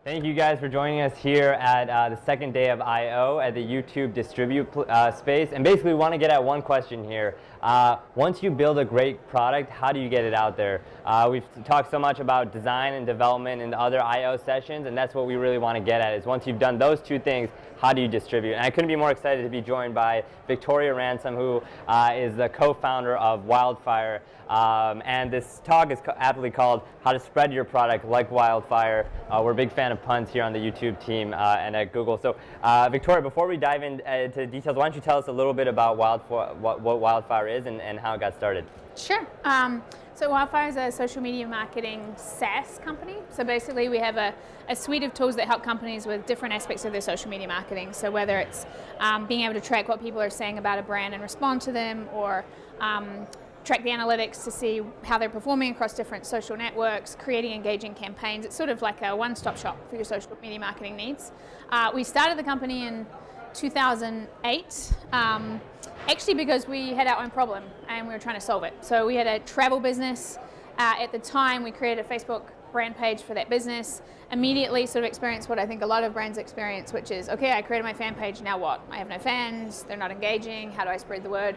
Thank you guys for joining us here at the second day of I/O at the YouTube Distribute space. And basically we want to get at one question here. Once you build a great product, how do you get it out there? We've talked so much about design and development in the other I/O sessions, and that's what we really want to get at, is once you've done those two things, how do you distribute? And I couldn't be more excited to be joined by Victoria Ransom, who is the co-founder of Wildfire. And this talk is aptly called How to Spread Your Product Like Wildfire. We're a big fan of puns here on the YouTube team and at Google. So Victoria, before we dive into details, why don't you tell us a little bit about what Wildfire is and how it got started? Sure. So Wildfire is a social media marketing SaaS company. So basically we have a suite of tools that help companies with different aspects of their social media marketing. So whether it's being able to track what people are saying about a brand and respond to them, or track the analytics to see how they're performing across different social networks, creating engaging campaigns. It's sort of like a one-stop shop for your social media marketing needs. We started the company in 2008, actually because we had our own problem and we were trying to solve it. So we had a travel business. At the time, we created a Facebook brand page for that business. Immediately sort of experienced what I think a lot of brands experience, which is, okay, I created my fan page, now what? I have no fans, they're not engaging, how do I spread the word?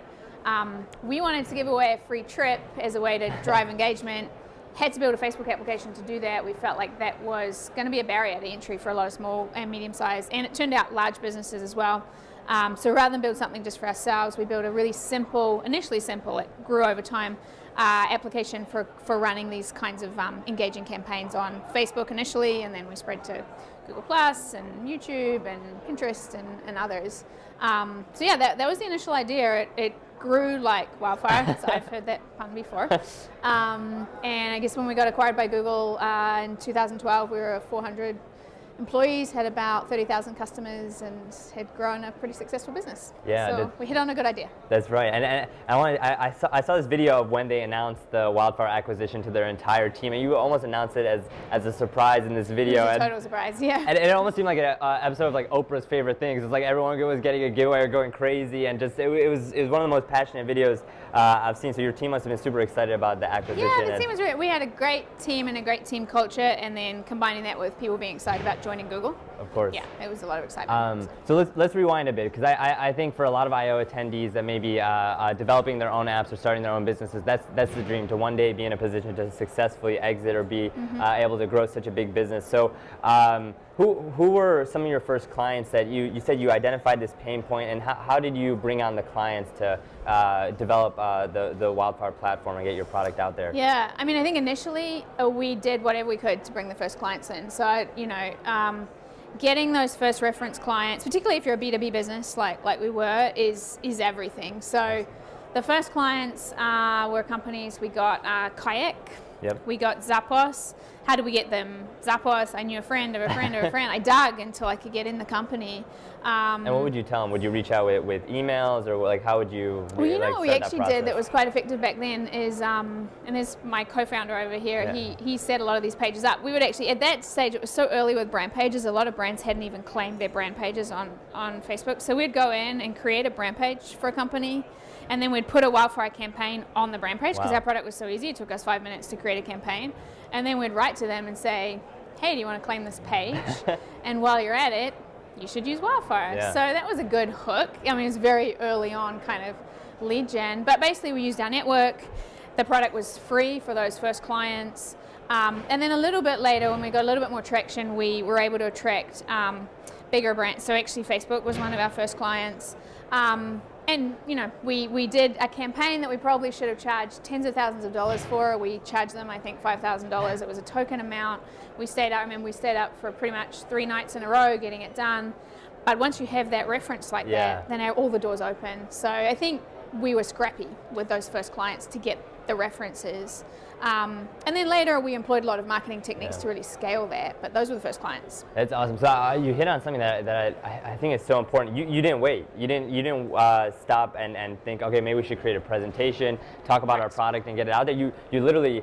We wanted to give away a free trip as a way to drive engagement. Had to build a Facebook application to do that. We felt like that was going to be a barrier to entry for a lot of small and medium-sized, and it turned out large businesses as well. So rather than build something just for ourselves, we built a really simple, initially simple, it grew over time, application for running these kinds of engaging campaigns on Facebook initially, and then we spread to Google Plus and YouTube and Pinterest and others. So yeah, that was the initial idea. It grew like wildfire, so I've heard that pun before. And I guess when we got acquired by Google in 2012, we were 400 employees, had about 30,000 customers, and had grown a pretty successful business. Yeah, so we hit on a good idea. That's right. And I saw this video of when they announced the Wildfire acquisition to their entire team, and you almost announced it as a surprise in this video. It was a total surprise, yeah. And it almost seemed like an episode of like Oprah's Favorite Things. It's like everyone was getting a giveaway or going crazy, and just it was one of the most passionate videos I've seen. So your team must have been super excited about the acquisition. Yeah, the team was great. We had a great team and a great team culture, and then combining that with people being excited about joining Google. Of course. Yeah, it was a lot of excitement. So let's rewind a bit, because I think for a lot of I/O attendees that may be developing their own apps or starting their own businesses, that's the dream, to one day be in a position to successfully exit or be able to grow such a big business. So who were some of your first clients that you said you identified this pain point, and how did you bring on the clients to develop the Wildfire platform and get your product out there? Yeah, I mean, I think initially we did whatever we could to bring the first clients in. So, getting those first reference clients, particularly if you're a B2B business like we were, is everything. So the first clients were companies. We got Kayak. Yep. We got Zappos. How did we get them? Zappos, I knew a friend of a friend of a friend. I dug until I could get in the company. And what would you tell them? Would you reach out with emails, or like how would you? Well, you know what we actually did that was quite effective back then is, and there's my co-founder over here. Yeah. He set a lot of these pages up. We would actually, at that stage, it was so early with brand pages. A lot of brands hadn't even claimed their brand pages on Facebook. So we'd go in and create a brand page for a company, and then we'd put a Wildfire campaign on the brand page, because our product was so easy. It took us 5 minutes to create a campaign. And then we'd write to them and say, hey, do you want to claim this page? And while you're at it, you should use Wildfire. Yeah. So that was a good hook. I mean, it was very early on kind of lead gen. But basically we used our network. The product was free for those first clients. And then a little bit later, when we got a little bit more traction, we were able to attract bigger brands. So actually Facebook was one of our first clients. And we did a campaign that we probably should have charged tens of thousands of dollars for. We charged them, I think, $5,000. It was a token amount. We stayed up for pretty much 3 nights in a row getting it done. But once you have that reference like that, then all the doors open. So I think we were scrappy with those first clients to get the references. And then later we employed a lot of marketing techniques to really scale that, but those were the first clients. That's awesome. So you hit on something that I think is so important. You didn't wait. You didn't stop and think, okay, maybe we should create a presentation, talk about our product, and get it out there. You literally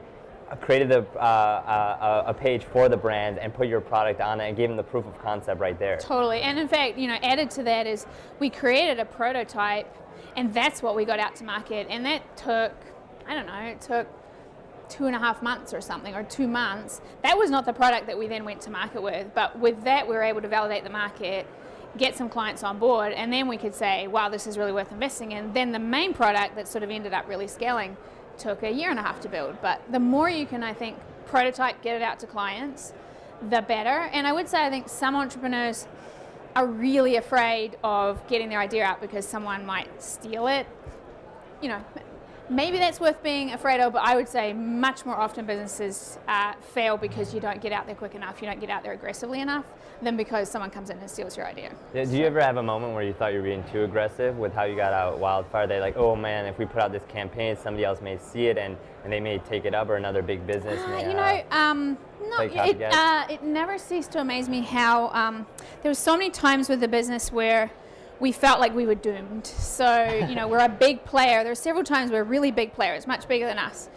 created a page for the brand and put your product on it and gave them the proof of concept right there. Totally. And in fact, added to that is we created a prototype, and that's what we got out to market. And that took, I don't know, it took 2.5 months or something, or 2 months. That was not the product that we then went to market with, but with that we were able to validate the market, get some clients on board, and then we could say, wow, this is really worth investing in. Then the main product that sort of ended up really scaling took 1.5 years to build. But the more you can, I think, prototype, get it out to clients, the better. And I would say I think some entrepreneurs are really afraid of getting their idea out because someone might steal it. You know, maybe that's worth being afraid of, but I would say much more often businesses fail because you don't get out there quick enough, you don't get out there aggressively enough, than because someone comes in and steals your idea. Yeah, do you ever have a moment where you thought you were being too aggressive with how you got out Wildfire? They're like, oh man, if we put out this campaign, somebody else may see it and they may take it up, or another big business may it never ceased to amaze me how there were so many times with the business where we felt like we were doomed. So, you know, we're a big player. There are several times where really big players, much bigger than us,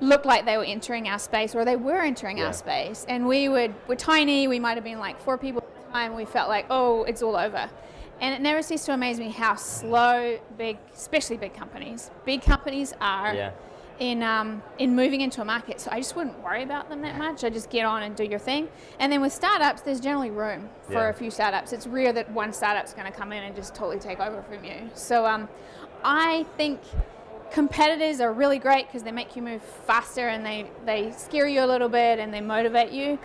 looked like they were entering our space, or they were entering our space. And we're tiny, we might have been like 4 people at the time, we felt like, oh, it's all over. And it never ceased to amaze me how slow especially big companies are in moving into a market. So I just wouldn't worry about them that much. I just get on and do your thing. And then with startups, there's generally room for a few startups. It's rare that one startup's going to come in and just totally take over from you. So I think competitors are really great because they make you move faster and they scare you a little bit and they motivate you.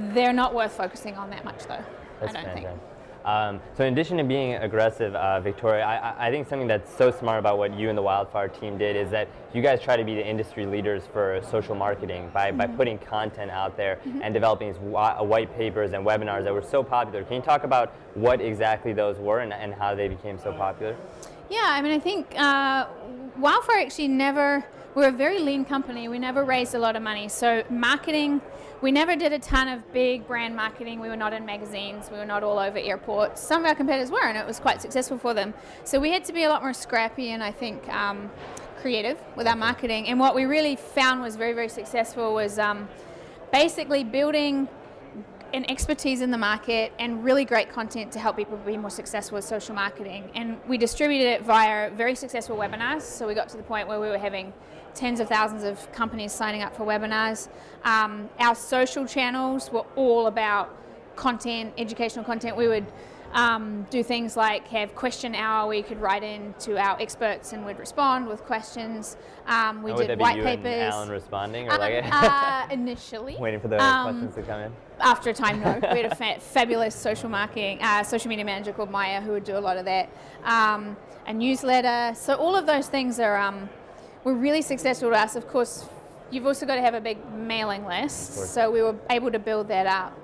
They're not worth focusing on that much though. That's I don't think. So in addition to being aggressive, Victoria, I think something that's so smart about what you and the Wildfire team did is that you guys try to be the industry leaders for social marketing by putting content out there and developing these white papers and webinars that were so popular. Can you talk about what exactly those were and how they became so popular? Yeah, I mean, I think Wildfire actually we're a very lean company. We never raised a lot of money. So marketing, we never did a ton of big brand marketing. We were not in magazines. We were not all over airports. Some of our competitors were, and it was quite successful for them. So we had to be a lot more scrappy and I think creative with our marketing. And what we really found was very, very successful was basically building an expertise in the market and really great content to help people be more successful with social marketing. And we distributed it via very successful webinars. So we got to the point where we were having tens of thousands of companies signing up for webinars. Our social channels were all about content, educational content. We would do things like have question hour where you could write in to our experts and we'd respond with questions. We did white papers. And Alan responding, or initially. Waiting for the questions to come in. After a time, no. We had a fabulous social media manager called Maya who would do a lot of that. A newsletter. So all of those things were really successful to us. Of course, you've also got to have a big mailing list. So we were able to build that up.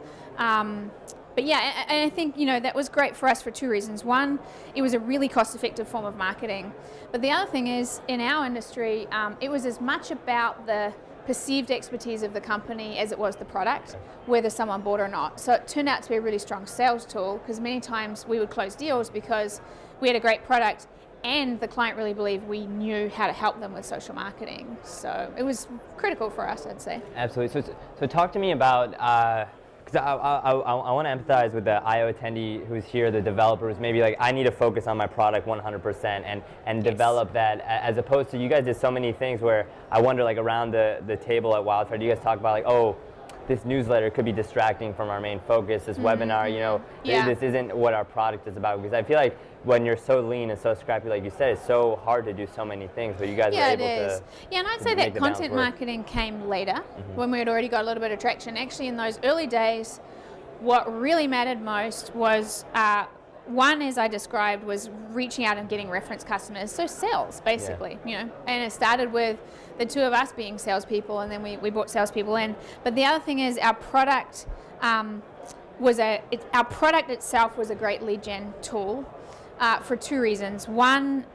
But yeah, and I think, that was great for us for 2 reasons. One, it was a really cost-effective form of marketing. But the other thing is, in our industry, it was as much about the perceived expertise of the company as it was the product, whether someone bought or not. So it turned out to be a really strong sales tool because many times we would close deals because we had a great product and the client really believed we knew how to help them with social marketing. So it was critical for us, I'd say. Absolutely. So talk to me about, because I want to empathize with the I.O. attendee who's here, the developer who's maybe like, I need to focus on my product 100% and develop that, as opposed to you guys did so many things where I wonder, like around the table at Wildfire, do you guys talk about like, oh, this newsletter could be distracting from our main focus, this webinar, this isn't what our product is about? Because I feel like when you're so lean and so scrappy, like you said, it's so hard to do so many things, but you guys are able to. Yeah, and I'd say that content marketing came later when we had already got a little bit of traction. Actually, in those early days, what really mattered most was one, as I described, was reaching out and getting reference customers. So sales, basically, and it started with the 2 of us being salespeople, and then we brought salespeople in. But the other thing is our product our product itself was a great lead gen tool. For 2 reasons. One,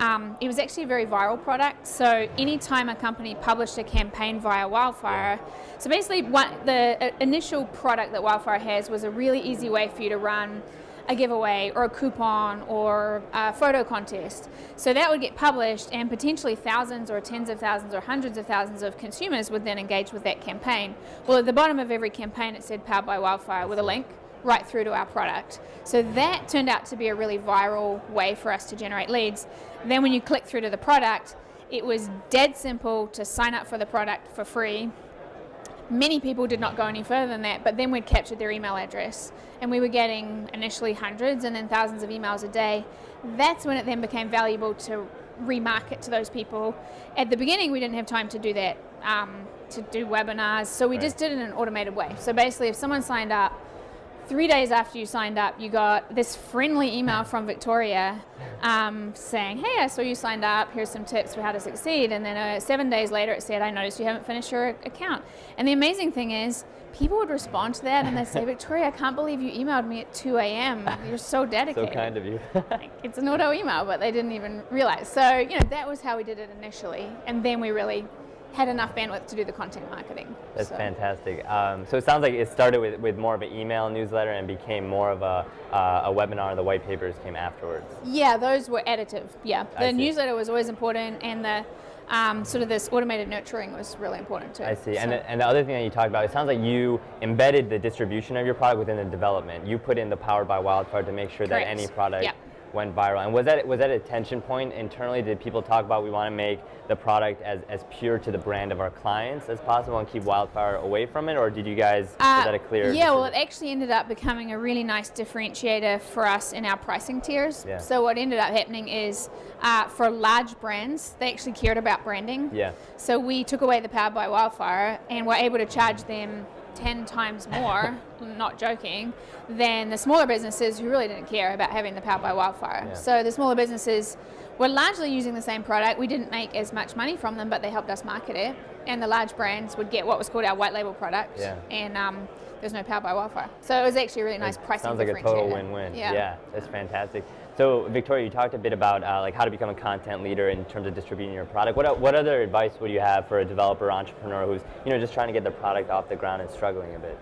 it was actually a very viral product. So anytime a company published a campaign via Wildfire, so basically the initial product that Wildfire has was a really easy way for you to run a giveaway or a coupon or a photo contest. So that would get published and potentially thousands or tens of thousands or hundreds of thousands of consumers would then engage with that campaign. Well, at the bottom of every campaign it said powered by Wildfire with a link right through to our product. So that turned out to be a really viral way for us to generate leads. Then when you click through to the product, it was dead simple to sign up for the product for free. Many people did not go any further than that, but then we'd captured their email address, and we were getting initially hundreds and then thousands of emails a day. That's when it then became valuable to remarket to those people. At the beginning, we didn't have time to do that, to do webinars, so we just did it in an automated way. So basically, if someone signed up, 3 days after you signed up, you got this friendly email from Victoria saying, hey, I saw you signed up, here's some tips for how to succeed. And then 7 days later it said, I noticed you haven't finished your account. And the amazing thing is, people would respond to that and they'd say, Victoria, I can't believe you emailed me at 2 a.m. You're so dedicated. So kind of you. Like, it's an auto email, but they didn't even realize. So, you know, that was how we did it initially. And then we really had enough bandwidth to do the content marketing. That's fantastic. So it sounds like it started with more of an email newsletter and became more of a webinar. The white papers came afterwards. Yeah, those were additive. Yeah, I the see. newsletter was always important, and the sort of this automated nurturing was really important too. I see. So. And the other thing that you talked about, it sounds like you embedded the distribution of your product within the development. You put in the Powered by Wildfire to make sure Correct. that any product Yep. went viral. And was that a tension point internally? Did people talk about we want to make the product as pure to the brand of our clients as possible and keep Wildfire away from it? Or did you guys, was that a clear Yeah, well, it decision? actually ended up becoming a really nice differentiator for us in our pricing tiers. Yeah. So what ended up happening is for large brands, they actually cared about branding. Yeah. So we took away the Powered by Wildfire and were able to charge them 10 times more, not joking, than the smaller businesses who really didn't care about having the Powered by Wildfire. Yeah. So the smaller businesses were largely using the same product. We didn't make as much money from them, but they helped us market it. And the large brands would get what was called our white label product. Yeah. And there's no Powered by Wildfire. So it was actually a really nice pricing Sounds like a differentiator. total win-win. Yeah. That's fantastic. So Victoria, you talked a bit about like how to become a content leader in terms of distributing your product. What other advice would you have for a developer, entrepreneur who's just trying to get their product off the ground and struggling a bit?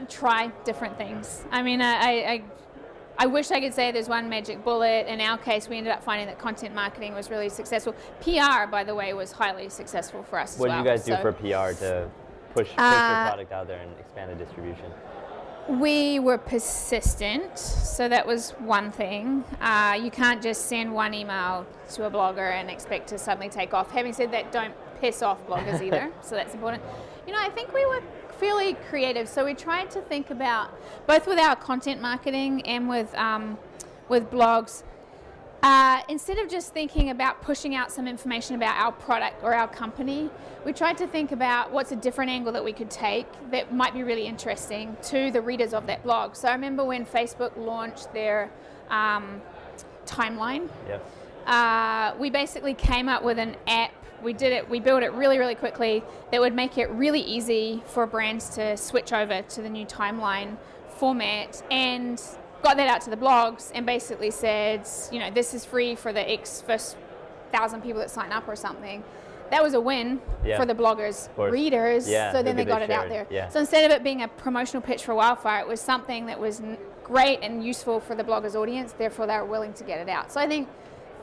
Try different things. I mean, I wish I could say there's one magic bullet. In our case, we ended up finding that content marketing was really successful. PR, by the way, was highly successful for us as What well. do you guys do So for PR to push your product out there and expand the distribution? we were persistent, so that was one thing. You can't just send one email to a blogger and expect to suddenly take off. Having said that, don't piss off bloggers either, so that's important. I think we were fairly creative, so we tried to think about, both with our content marketing and with blogs, instead of just thinking about pushing out some information about our product or our company, we tried to think about what's a different angle that we could take that might be really interesting to the readers of that blog. So I remember when Facebook launched their timeline, we basically came up with an app. We built it really, really quickly that would make it really easy for brands to switch over to the new timeline format, and got that out to the blogs and basically said, this is free for the first 1,000 people that sign up or something. That was a win for the bloggers' readers, so then they got it out there. Yeah. So instead of it being a promotional pitch for Wildfire, it was something that was great and useful for the bloggers' audience, therefore they were willing to get it out. So I think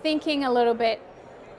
thinking a little bit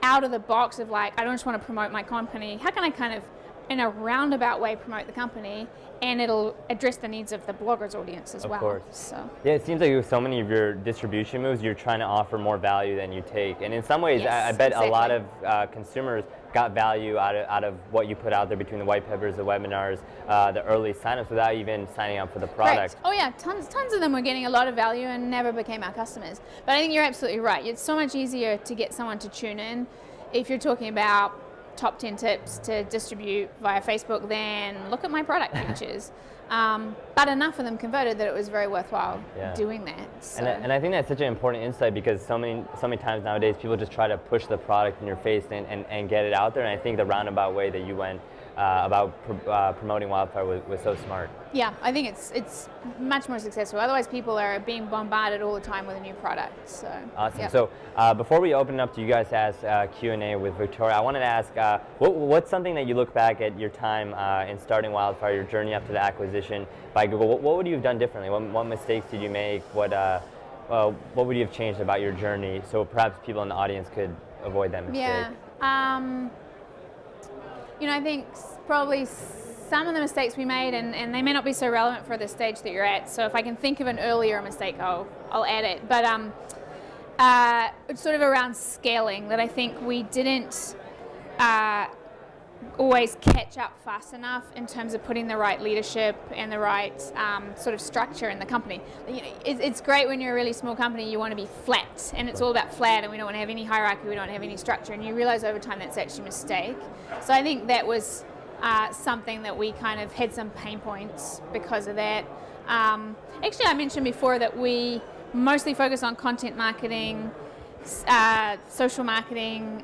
out of the box of I don't just want to promote my company, how can I kind of, in a roundabout way, promote the company, and it'll address the needs of the bloggers' audience as well. Of course. So. Yeah, it seems like with so many of your distribution moves, you're trying to offer more value than you take. And in some ways, Yes, I bet exactly. a lot of consumers got value out of what you put out there between the white papers, the webinars, the early signups without even signing up for the product. Correct. Oh yeah, tons of them were getting a lot of value and never became our customers. But I think you're absolutely right. It's so much easier to get someone to tune in if you're talking about top 10 tips to distribute via Facebook than look at my product features. But enough of them converted that it was very worthwhile doing that. So. And I think that's such an important insight, because so many times nowadays people just try to push the product in your face and get it out there. And I think the roundabout way that you went about promoting Wildfire was so smart. Yeah, I think it's much more successful. Otherwise, people are being bombarded all the time with a new product. So awesome. Yep. So before we open it up to you guys to ask Q&A with Victoria, I wanted to ask, what's something that you look back at your time in starting Wildfire, your journey up to the acquisition by Google? What would you have done differently? What mistakes did you make? What would you have changed about your journey so perhaps people in the audience could avoid that mistake? Yeah. I think probably some of the mistakes we made, and they may not be so relevant for the stage that you're at. So if I can think of an earlier mistake, I'll add it. But It's sort of around scaling that I think we didn't always catch up fast enough in terms of putting the right leadership and the right sort of structure in the company. You know, it's great when you're a really small company, you want to be flat, and it's all about flat, and we don't want to have any hierarchy, we don't have any structure, and you realize over time that's actually a mistake. So I think that was something that we kind of had some pain points because of that. Actually, I mentioned before that we mostly focus on content marketing, social marketing,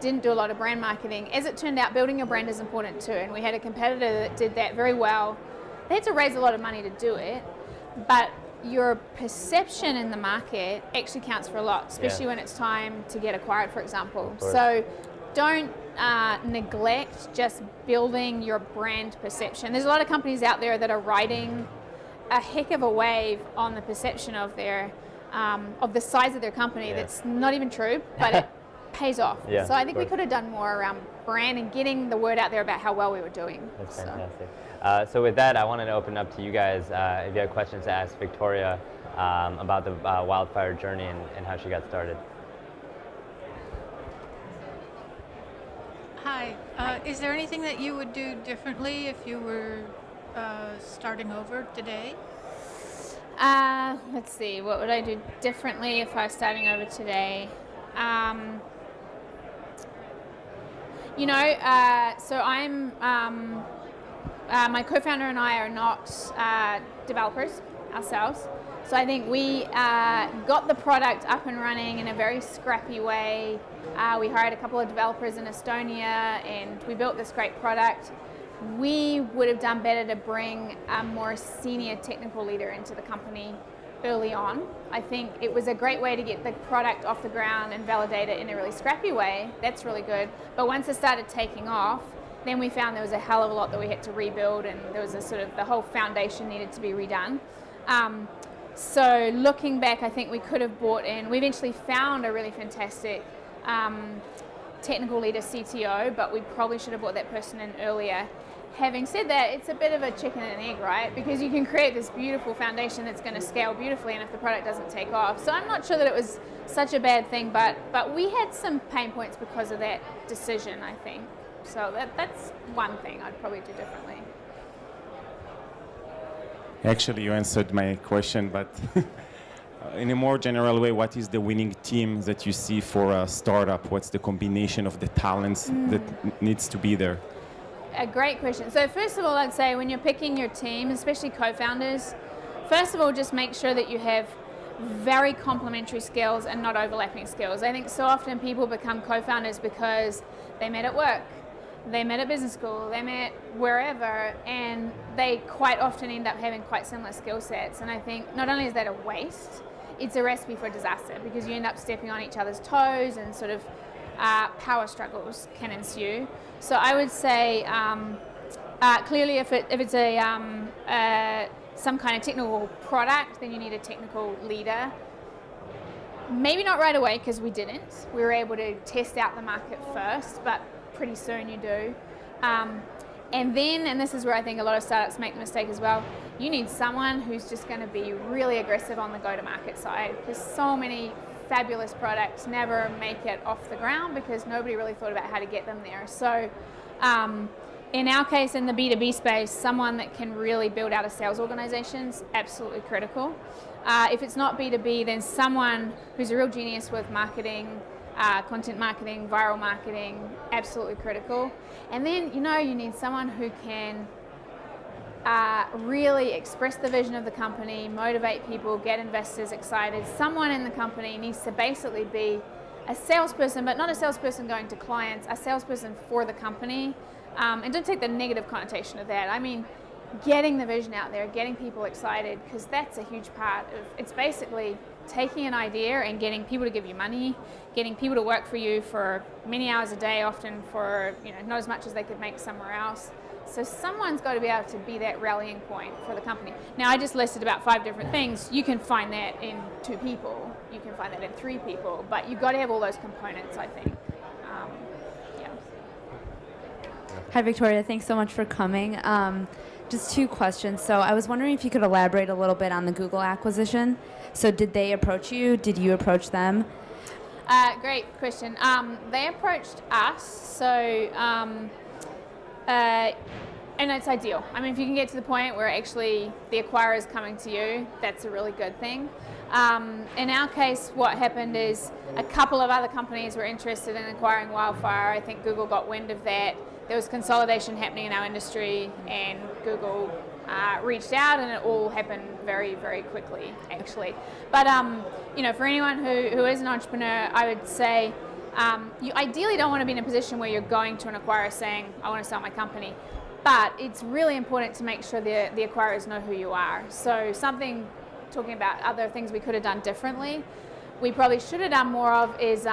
didn't do a lot of brand marketing. As it turned out, building your brand is important too, and we had a competitor that did that very well. They had to raise a lot of money to do it, but your perception in the market actually counts for a lot, especially when it's time to get acquired, for example. So don't neglect just building your brand perception. There's a lot of companies out there that are riding a heck of a wave on the perception of their of the size of their company. That's not even true, but it pays off. So I think we could have done more around brand and getting the word out there about how well we were doing. That's fantastic. So with that, I wanted to open up to you guys if you have questions to ask Victoria about the wildfire journey and how she got started. Hi. Is there anything that you would do differently if you were starting over today? Let's see, what would I do differently if I was starting over today? You know, so I'm, my co-founder and I are not developers ourselves. So I think we got the product up and running in a very scrappy way. We hired a couple of developers in Estonia and we built this great product. We would have done better to bring a more senior technical leader into the company early on. I think it was a great way to get the product off the ground and validate it in a really scrappy way. That's really good. But once it started taking off, then we found there was a hell of a lot that we had to rebuild, and there was a sort of, the whole foundation needed to be redone. So looking back, I think we could have brought in, we eventually found a really fantastic technical leader, CTO, but we probably should have brought that person in earlier. Having said that, it's a bit of a chicken and egg, right? Because you can create this beautiful foundation that's going to scale beautifully, and if the product doesn't take off. So I'm not sure that it was such a bad thing, but we had some pain points because of that decision, I think. So that's one thing I'd probably do differently. Actually, you answered my question, but in a more general way, what is the winning team that you see for a startup? What's the combination of the talents that needs to be there? A great question. So first of all, I'd say when you're picking your team, especially co-founders, first of all, just make sure that you have very complementary skills and not overlapping skills. I think so often people become co-founders because they met at work, they met at business school, they met wherever, and they quite often end up having quite similar skill sets. And I think not only is that a waste, it's a recipe for disaster because you end up stepping on each other's toes and sort of power struggles can ensue. So I would say clearly if it's a some kind of technical product, then you need a technical leader. Maybe not right away because we didn't. We were able to test out the market first, but pretty soon you do. And then, and this is where I think a lot of startups make the mistake as well, you need someone who's just going to be really aggressive on the go-to-market side, because so many fabulous products never make it off the ground because nobody really thought about how to get them there. So in our case, in the B2B space, someone that can really build out a sales organization is absolutely critical. If it's not B2B, then someone who's a real genius with marketing, content marketing, viral marketing, absolutely critical. And then, you know, you need someone who can really express the vision of the company, motivate people, get investors excited. Someone in the company needs to basically be a salesperson, but not a salesperson going to clients, a salesperson for the company. And don't take the negative connotation of that. I mean, getting the vision out there, getting people excited, because that's a huge part of, it's basically taking an idea and getting people to give you money, getting people to work for you for many hours a day, often for, you know, not as much as they could make somewhere else. So someone's got to be able to be that rallying point for the company. Now, I just listed about 5 different things. You can find that in 2 people. You can find that in 3 people. But you've got to have all those components, I think. Yeah. Hi, Victoria. Thanks so much for coming. Just two questions. So I was wondering if you could elaborate a little bit on the Google acquisition. So did they approach you? Did you approach them? Great question. They approached us, so and it's ideal. I mean, if you can get to the point where actually the acquirer is coming to you, that's a really good thing. In our case, what happened is a couple of other companies were interested in acquiring Wildfire. I think Google got wind of that. There was consolidation happening in our industry, and Google reached out, and it all happened very, very quickly, actually. But you know, for anyone who is an entrepreneur, I would say you ideally don't want to be in a position where you're going to an acquirer saying, "I want to sell my company." But it's really important to make sure the acquirers know who you are. So talking about other things we could have done differently, we probably should have done more of is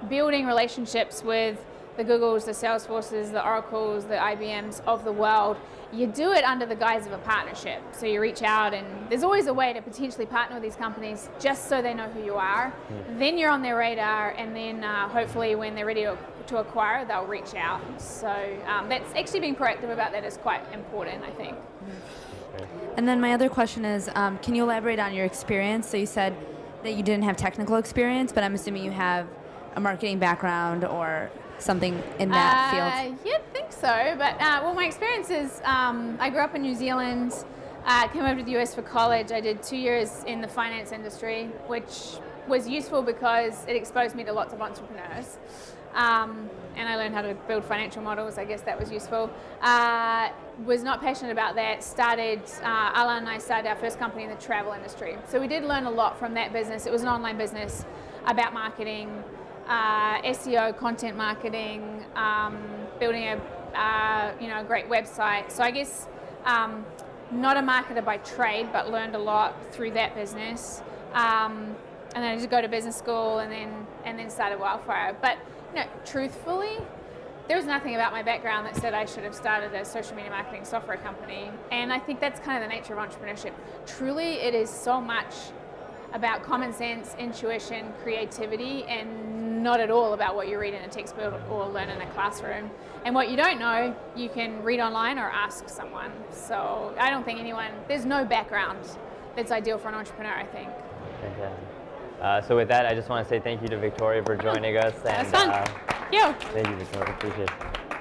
building relationships with the Googles, the Salesforces, the Oracles, the IBMs of the world. You do it under the guise of a partnership. So you reach out, and there's always a way to potentially partner with these companies just so they know who you are. Then you're on their radar, and then hopefully when they're ready to acquire, they'll reach out. So that's actually being proactive about that is quite important, I think. And then my other question is, can you elaborate on your experience? So you said that you didn't have technical experience, but I'm assuming you have a marketing background or something in that field. Yeah, I think so. But well, my experience is I grew up in New Zealand, came over to the US for college. I did 2 years in the finance industry, which was useful because it exposed me to lots of entrepreneurs. And I learned how to build financial models. I guess that was useful. Was not passionate about that. Alan and I started our first company in the travel industry. So we did learn a lot from that business. It was an online business about marketing, SEO, content marketing, building a great website. So I guess not a marketer by trade, but learned a lot through that business. And then I just go to business school and then started Wildfire. But truthfully, there was nothing about my background that said I should have started a social media marketing software company. And I think that's kind of the nature of entrepreneurship. Truly, it is so much about common sense, intuition, creativity, and not at all about what you read in a textbook or learn in a classroom. And what you don't know, you can read online or ask someone. So I don't think there's no background that's ideal for an entrepreneur, I think. Fantastic. So with that, I just want to say thank you to Victoria for joining us. That was fun. Thank you. Thank you, Victoria. Appreciate it.